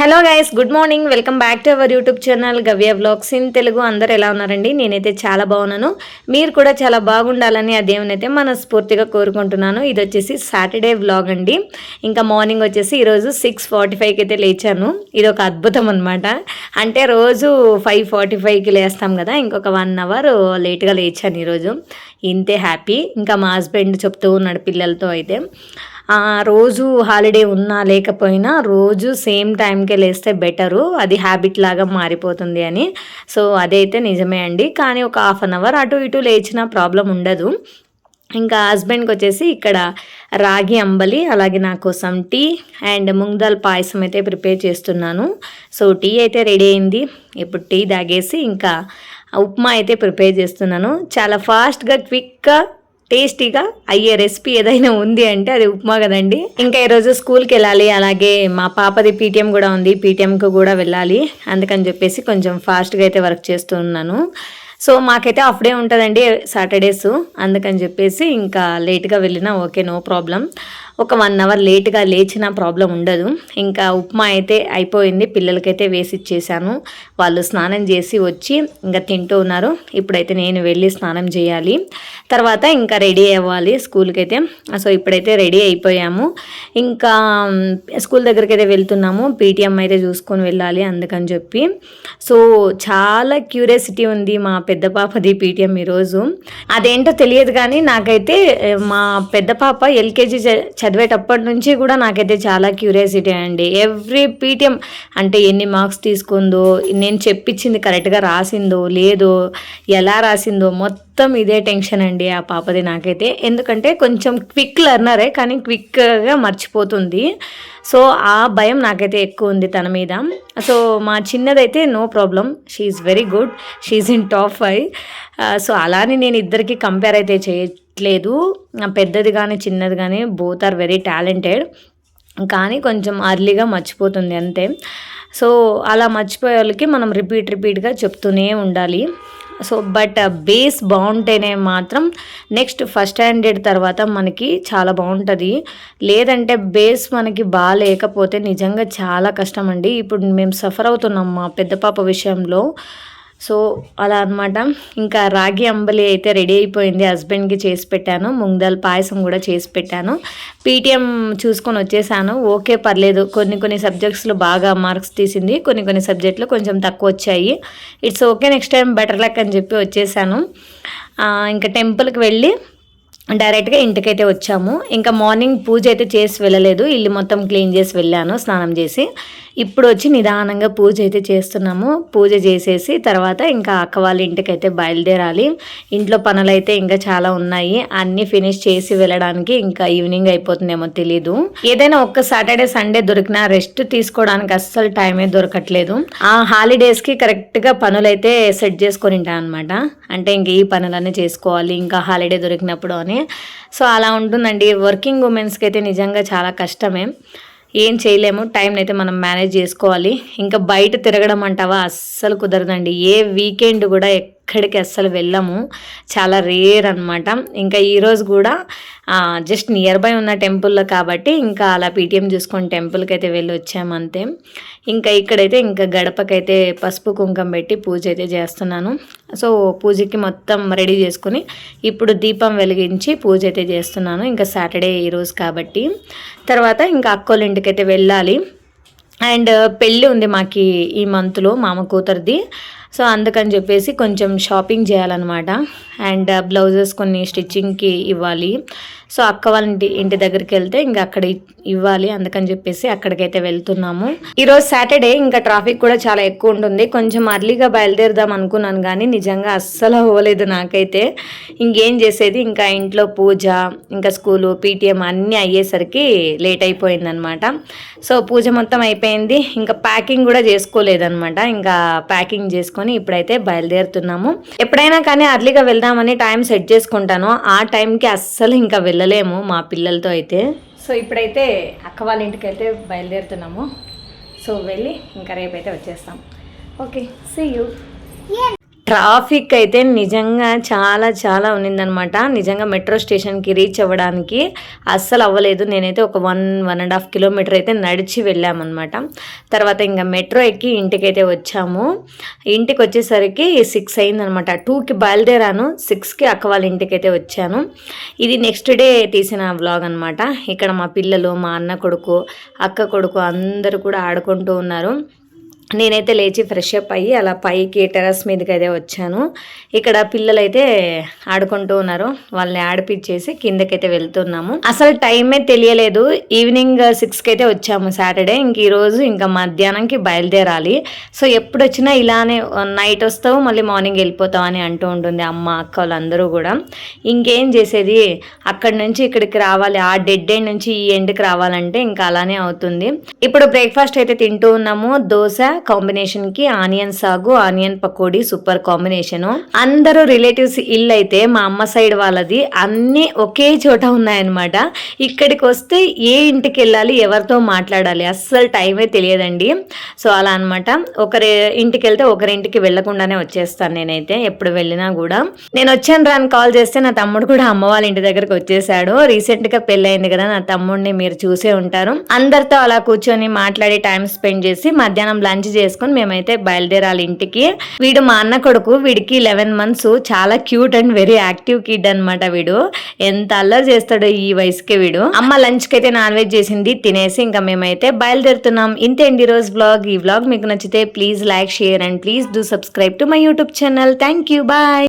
Hello guys, good morning. Welcome back to our YouTube channel గవ్య vlogs in Telugu. అందరు ఎలా ఉన్నారండి? నేనైతే చాలా బాగున్నాను. మీరు కూడా చాలా బాగుండాలని ఆ దేవుని అయితే మనస్ఫూర్తిగా కోరుకుంటున్నాను. ఇది వచ్చేసి సాటర్డే వ్లాగ్ అండి. ఇంకా మార్నింగ్ వచ్చేసి ఈరోజు 6:45కి అయితే లేచాను. ఇది ఒక అద్భుతం అనమాట. అంటే రోజు 5:45కి లేస్తాం కదా, ఇంకొక 1 అవర్ లేట్గా లేచాను ఈరోజు. ఇంతే హ్యాపీ. ఇంకా మా హస్బెండ్ చెప్తూ ఉన్నాడు పిల్లలతో అయితే రోజు హాలిడే ఉన్నా లేకపోయినా రోజు సేమ్ టైంకే లేస్తే బెటరు, అది హ్యాబిట్ లాగా మారిపోతుంది అని. సో అదైతే నిజమే అండి. కానీ ఒక 1/2 అవర్ అటు ఇటు లేచినా ప్రాబ్లం ఉండదు. ఇంకా హస్బెండ్కి వచ్చేసి ఇక్కడ రాగి అంబలి, అలాగే నా కోసం టీ అండ్ ముంగ్దాల్ పాయసం అయితే ప్రిపేర్ చేస్తున్నాను. సో టీ అయితే రెడీ అయింది. ఇప్పుడు టీ తాగేసి ఇంకా ఉప్మా అయితే ప్రిపేర్ చేస్తున్నాను. చాలా ఫాస్ట్గా క్విక్గా టేస్టీగా అయ్యే రెసిపీ ఏదైనా ఉంది అంటే అది ఉప్మా కదండి. ఇంకా ఈరోజు స్కూల్కి వెళ్ళాలి, అలాగే మా పాపది పీటీఎం కూడా ఉంది, పీటీఎంకి కూడా వెళ్ళాలి. అందుకని చెప్పేసి కొంచెం ఫాస్ట్గా అయితే వర్క్ చేస్తూ ఉన్నాను. సో మాకైతే హాఫ్ డే ఉంటుందండి సాటర్డేస్. అందుకని చెప్పేసి ఇంకా లేట్గా వెళ్ళినా ఓకే, నో ప్రాబ్లం. ఒక 1 అవర్ లేట్గా లేచినా ప్రాబ్లం ఉండదు. ఇంకా ఉప్మా అయితే అయిపోయింది, పిల్లలకైతే వేసి ఇచ్చేసాను. వాళ్ళు స్నానం చేసి వచ్చి ఇంకా తింటూ ఉన్నారు. ఇప్పుడైతే నేను వెళ్ళి స్నానం చేయాలి, తర్వాత ఇంకా రెడీ అవ్వాలి స్కూల్కి అయితే. సో ఇప్పుడైతే రెడీ అయిపోయాము. ఇంకా స్కూల్ దగ్గరికి అయితే వెళ్తున్నాము. పీటీఎం అయితే చూసుకొని వెళ్ళాలి అందుకని చెప్పి. సో చాలా క్యూరియాసిటీ ఉంది మా పెద్ద పాపది పీటీఎం ఈరోజు. అదేంటో తెలియదు కానీ నాకైతే మా పెద్ద పాప ఎల్కేజీ చదివేటప్పటి నుంచి కూడా నాకైతే చాలా క్యూరియాసిటీ అండి. ఎవ్రీ పీటీఎం అంటే ఎన్ని మార్క్స్ తీసుకుందో, నేను చెప్పించింది కరెక్ట్గా రాసిందో లేదో, ఎలా రాసిందో, మొత్తం ఇదే టెన్షన్ అండి ఆ పాపది నాకైతే. ఎందుకంటే కొంచెం క్విక్ లెర్నరే కానీ క్విక్గా మర్చిపోతుంది. సో ఆ భయం నాకైతే ఎక్కువ ఉంది తన మీద. సో మా చిన్నదైతే no problem, she very good, she in top 5. So అలానే నేను ఇద్దరికి కంపేర్ అయితే చేయట్లేదు. పెద్దది కానీ చిన్నది కానీ బోత్ ఆర్ వెరీ టాలెంటెడ్. కానీ కొంచెం అర్లీగా మర్చిపోతుంది అంతే. సో అలా మర్చిపోయే వాళ్ళకి మనం రిపీట్గా చెప్తూనే ఉండాలి. సో బట్ బేస్ బాగుంటేనే మాత్రం నెక్స్ట్ ఫస్ట్ స్టాండర్డ్ తర్వాత మనకి చాలా బాగుంటుంది. లేదంటే బేస్ మనకి బాగాలేకపోతే నిజంగా చాలా కష్టం అండి. ఇప్పుడు మేము సఫర్ అవుతున్నాం మా పెద్ద పాప విషయంలో. సో అలా అనమాట. ఇంకా రాగి అంబలి అయితే రెడీ అయిపోయింది, హస్బెండ్కి చేసి పెట్టాను. ముంగ్దాల్ పాయసం కూడా చేసి పెట్టాను. పీటీఎం చూసుకొని వచ్చేసాను. ఓకే, పర్లేదు. కొన్ని సబ్జెక్ట్స్లో బాగా మార్క్స్ తీసింది, కొన్ని సబ్జెక్టులు కొంచెం తక్కువ వచ్చాయి. It's okay, next time better luck అని చెప్పి వచ్చేసాను. ఇంకా టెంపుల్కి వెళ్ళి డైరెక్ట్గా ఇంటికైతే వచ్చాము. ఇంకా మార్నింగ్ పూజ అయితే చేసి వెళ్ళలేదు, ఇల్లు మొత్తం క్లీన్ చేసి వెళ్ళాను స్నానం చేసి. ఇప్పుడు వచ్చి నిదానంగా పూజ అయితే చేస్తున్నాము. పూజ చేసేసి తర్వాత ఇంకా అక్క వాళ్ళ ఇంటికైతే బయలుదేరాలి. ఇంట్లో పనులు అయితే ఇంకా చాలా ఉన్నాయి, అన్నీ ఫినిష్ చేసి వెళ్ళడానికి ఇంకా ఈవినింగ్ అయిపోతుందేమో తెలీదు. ఏదైనా ఒక్క సాటర్డే సండే దొరికినా రెస్ట్ తీసుకోవడానికి అస్సలు టైమే దొరకట్లేదు. ఆ హాలిడేస్కి కరెక్ట్గా పనులు అయితే సెట్ చేసుకొని ఉంటాను అనమాట. అంటే ఇంక ఈ పనులన్నీ చేసుకోవాలి ఇంకా హాలిడే దొరికినప్పుడు అని. సో అలా ఉంటుందండి. వర్కింగ్ ఉమెన్స్కి అయితే నిజంగా చాలా కష్టమే, ఏం చేయలేము. టైంని అయితే మనం మేనేజ్ చేసుకోవాలి. ఇంకా బయట తిరగడం అంటావా అస్సలు కుదరదండి. ఏ వీకెండ్ కూడా ఎక్కడికి అస్సలు వెళ్ళము, చాలా రేర్ అనమాట. ఇంకా ఈరోజు కూడా జస్ట్ నియర్ బై ఉన్న టెంపుల్లో కాబట్టి ఇంకా అలా పీటీఎం చూసుకొని టెంపుల్కి అయితే వెళ్ళి వచ్చాము అంతే. ఇంకా ఇక్కడైతే ఇంకా గడపకైతే పసుపు కుంకం పెట్టి పూజ అయితే చేస్తున్నాను. సో పూజకి మొత్తం రెడీ చేసుకుని ఇప్పుడు దీపం వెలిగించి పూజ అయితే చేస్తున్నాను. ఇంకా సాటర్డే ఈరోజు కాబట్టి. తర్వాత ఇంకా అక్కోళ్ళ ఇంటికైతే వెళ్ళాలి. అండ్ పెళ్ళి ఉంది మాకి ఈ మంత్లో, మామ కూతురిది. సో అందుకని చెప్పేసి కొంచెం షాపింగ్ చేయాలన్నమాట. అండ్ బ్లౌజెస్ కొన్ని స్టిచ్చింగ్కి ఇవ్వాలి. సో అక్క వాళ్ళ ఇంటి దగ్గరికి వెళ్తే ఇంకా అక్కడ ఇవ్వాలి, అందుకని చెప్పేసి అక్కడికైతే వెళ్తున్నాము. ఈరోజు సాటర్డే, ఇంకా ట్రాఫిక్ కూడా చాలా ఎక్కువ ఉంటుంది. కొంచెం అర్లీగా బయలుదేరదాం అనుకున్నాను కానీ నిజంగా అస్సలు అవ్వలేదు నాకైతే. ఇంకేం చేసేది, ఇంకా ఇంట్లో పూజ, ఇంకా స్కూలు, పీటీఎం అన్నీ అయ్యేసరికి లేట్ అయిపోయిందనమాట. సో పూజ మొత్తం అయిపోయింది. ఇంకా ప్యాకింగ్ కూడా చేసుకోలేదనమాట. ఇంకా ప్యాకింగ్ చేసుకొని ఇప్పుడైతే బయలుదేరుతున్నాము. ఎప్పుడైనా కానీ అర్లీగా వెళ్దామని టైం సెట్ చేసుకుంటాను, ఆ టైంకి అస్సలు ఇంకా వెళ్ళలేము మా పిల్లలతో అయితే. సో ఇప్పుడైతే అక్క వాళ్ళ ఇంటికి అయితే బయలుదేరుతున్నాము. సో వెళ్ళి ఇంకా రేపైతే వచ్చేస్తాం. Okay, see you. ట్రాఫిక్ అయితే నిజంగా చాలా చాలా ఉన్నిందనమాట. నిజంగా మెట్రో స్టేషన్కి రీచ్ అవ్వడానికి అస్సలు అవ్వలేదు. నేనైతే ఒక 1.5 కిలోమీటర్ అయితే నడిచి వెళ్ళామన్నమాట. తర్వాత ఇంకా మెట్రో ఎక్కి ఇంటికైతే వచ్చాము. ఇంటికి వచ్చేసరికి 6 అయిందనమాట. 2కి బయలుదేరాను, 6కి అక్క వాళ్ళ ఇంటికైతే వచ్చాను. ఇది నెక్స్ట్ డే తీసిన వ్లాగ్ అనమాట. ఇక్కడ మా పిల్లలు, మా అన్న కొడుకు, అక్క కొడుకు అందరూ కూడా ఆడుకుంటూ ఉన్నారు. నేనైతే లేచి ఫ్రెష్ అప్ అయ్యి అలా పైకి టెర్రస్ మీదకి అయితే వచ్చాను. ఇక్కడ పిల్లలైతే ఆడుకుంటూ ఉన్నారు. వాళ్ళని ఆడిపించేసి కిందకైతే వెళ్తున్నాము. అసలు టైమే తెలియలేదు. ఈవినింగ్ 6కి అయితే వచ్చాము సాటర్డే. ఇంక ఈరోజు ఇంకా మధ్యాహ్నంకి బయలుదేరాలి. సో ఎప్పుడు వచ్చినా ఇలానే నైట్ వస్తావు మళ్ళీ మార్నింగ్ వెళ్ళిపోతావు అని అంటూ ఉంటుంది అమ్మ, అక్క వాళ్ళందరూ కూడా. ఇంకేం చేసేది, అక్కడి నుంచి ఇక్కడికి రావాలి, ఆ డెడ్ ఎండ్ నుంచి ఈ ఎండ్కి రావాలంటే ఇంకా అలానే అవుతుంది. ఇప్పుడు బ్రేక్ఫాస్ట్ అయితే తింటూ ఉన్నాము. దోశ కాంబినేషన్ కి ఆనియన్ సాగు, ఆనియన్ పకోడీ సూపర్ కాంబినేషన్. అందరూ రిలేటివ్స్ ఇల్లు అయితే మా అమ్మ సైడ్ వాళ్ళది అన్ని ఒకే చోట ఉన్నాయన్నమాట. ఇక్కడికి వస్తే ఏ ఇంటికి వెళ్ళాలి, ఎవరితో మాట్లాడాలి అస్సలు టైమే తెలియదండి. సో అలా అనమాట. ఒకరి ఇంటికి వెళ్తే ఒకరింటికి వెళ్లకుండానే వచ్చేస్తాను నేనైతే ఎప్పుడు వెళ్ళినా కూడా. నేను వచ్చాను రా అని కాల్ చేస్తే నా తమ్ముడు కూడా అమ్మ వాళ్ళ ఇంటి దగ్గరకు వచ్చేసాడు. రీసెంట్ గా పెళ్ళయింది కదా నా తమ్ముడిని, మీరు చూసే ఉంటారు. అందరితో అలా కూర్చొని మాట్లాడి టైం స్పెండ్ చేసి మధ్యాహ్నం లంచ్ చేసుకొని మేమైతే బయలుదేరాలి ఇంటికి. వీడు మా అన్న కొడుకు, వీడికి 11 months. చాలా cute and very active kid అనమాట. వీడు ఎంత అల్లరి చేస్తాడో ఈ వయసుకే వీడు. అమ్మ లంచ్ కి అయితే నాన్ వెజ్ చేసింది, తినేసి ఇంకా మేమైతే బయలుదేరుతున్నాం. ఇంతే అండి రోజు వ్లాగ్. ఈ వ్లాగ్ మీకు నచ్చితే please like, share and please do subscribe to my YouTube channel. Thank you, bye.